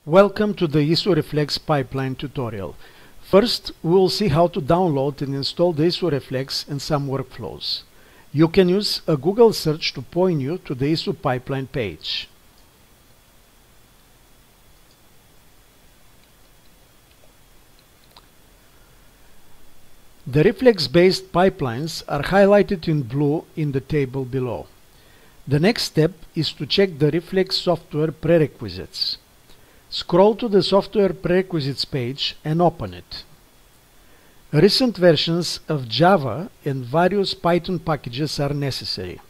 Welcome to the ESO Reflex pipeline tutorial. First, we will see how to download and install the ESO Reflex and some workflows. You can use a Google search to point you to the ESO pipeline page. The Reflex-based pipelines are highlighted in blue in the table below. The next step is to check the Reflex software prerequisites. Scroll to the Software Prerequisites page and open it. Recent versions of Java and various Python packages are necessary.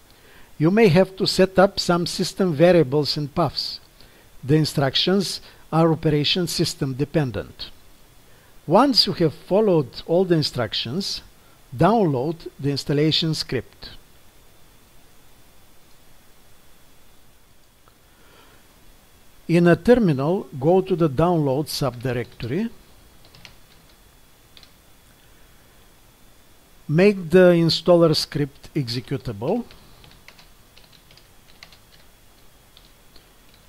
You may have to set up some system variables and paths. The instructions are operation system dependent. Once you have followed all the instructions, download the installation script. In a terminal, go to the Download subdirectory. Make the installer script executable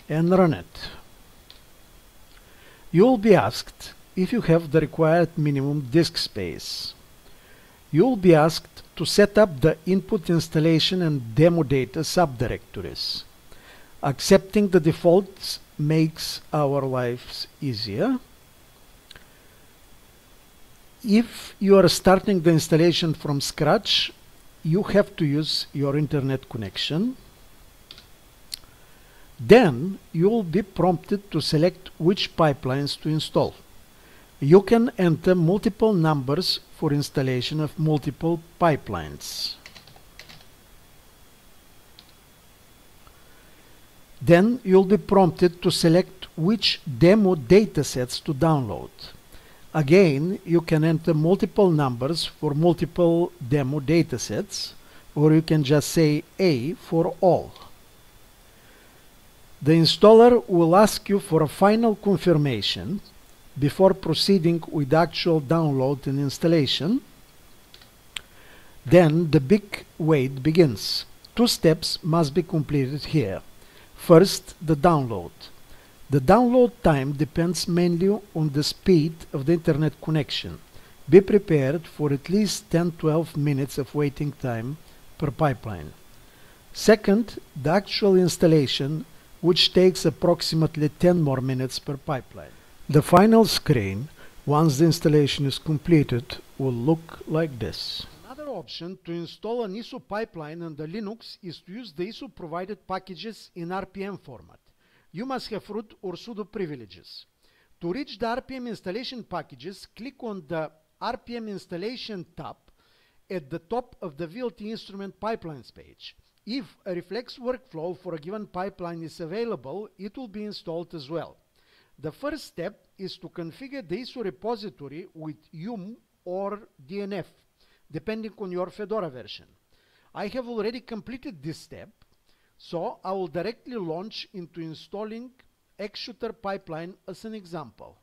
and run it. You will be asked if you have the required minimum disk space. You will be asked to set up the input installation and demo data subdirectories. Accepting the defaults makes our lives easier. If you are starting the installation from scratch, you have to use your internet connection. Then you will be prompted to select which pipelines to install. You can enter multiple numbers for installation of multiple pipelines. Then you'll be prompted to select which demo datasets to download. Again, you can enter multiple numbers for multiple demo datasets, or you can just say A for all. The installer will ask you for a final confirmation before proceeding with the actual download and installation. Then the big wait begins. Two steps must be completed here. First, the download. The download time depends mainly on the speed of the internet connection. Be prepared for at least 10-12 minutes of waiting time per pipeline. Second, the actual installation, which takes approximately 10 more minutes per pipeline. The final screen, once the installation is completed, will look like this. Another option to install an ESO pipeline on the Linux is to use the ESO provided packages in RPM format. You must have root or sudo privileges. To reach the RPM installation packages, click on the RPM installation tab at the top of the VLT instrument pipelines page. If a Reflex workflow for a given pipeline is available, it will be installed as well. The first step is to configure the ESO repository with yum or DNF, depending on your Fedora version. I have already completed this step, so I will directly launch into installing Xshooter pipeline as an example.